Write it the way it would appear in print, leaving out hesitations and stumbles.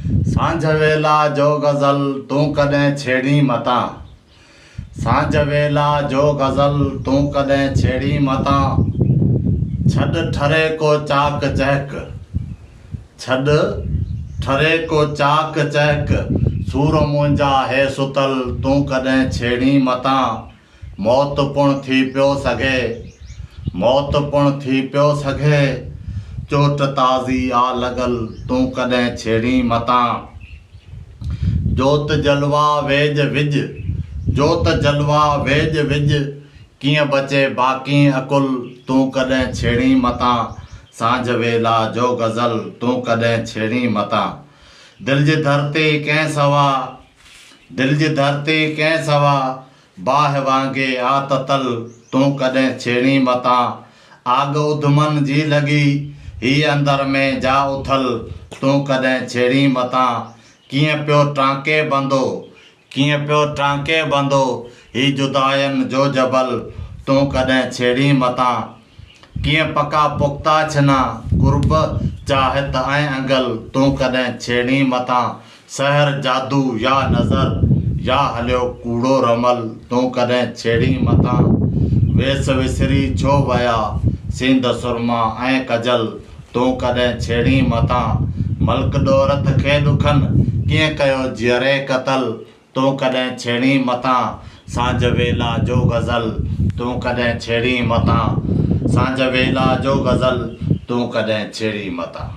सांझ वेला जो गज़ल तूं कॾहिं छेड़ी मतां। सांझ वेला जो गज़ल तूं कॾहिं छेड़ी मतां। छॾ ठरे को चाक चहक, छॾ ठरे को चाक चहक, सूर मुंहिंजा हे सुतल तूं कॾहिं छेड़ी मतां। मौत पुण थी पियो सघे, मौत पुण थी पियो सघे, चोट ताज़ी आ लॻल तूं कॾहिं छेड़ी मतां। जोत जलवा वेझ विझ, जोत जलवा वेझ विझ, कीअं बचे बाक़ी अकुल तूं कॾहिं छेड़ी मतां। सांझ वेला जो गज़ल तूं कॾहिं छेड़ी मतां। दिलि जी धरती कंहिं सवा, दिलि जी धरती कंहिं सवा, बाहि वांगे आ ततल तूं कॾहिं छेड़ी मतां। आग उधमन जी लॻी ही अंदर में जा उथल तूं कॾहिं छेड़ी मतां। कीअं पियो टांके बंदो, कीअं पियो टांके बंदो, ही जुदायन जो जबल तूं कॾहिं छेड़ी मतां। कीअं पका पुख्ता छिना, कुर्ब चाहत ऐं अंगल तूं कॾहिं छेड़ी मतां। सहर जादू या नज़र या हलियो कूड़ो रमल तूं कॾहिं छेड़ी मतां। वेस विसरी छो वया सींद सुरमा ऐं कजल तूं कॾहिं छेड़ी मतां। मल्क दौरत खे ॾुखनि कीअं कयो जीअरे क़तल तूं कॾहिं छेड़ी मतां। सांझ वेला जो गज़ल तूं कॾहिं छेड़ी मतां। सांझ वेला जो गज़ल तूं कॾहिं छेड़ी मतां।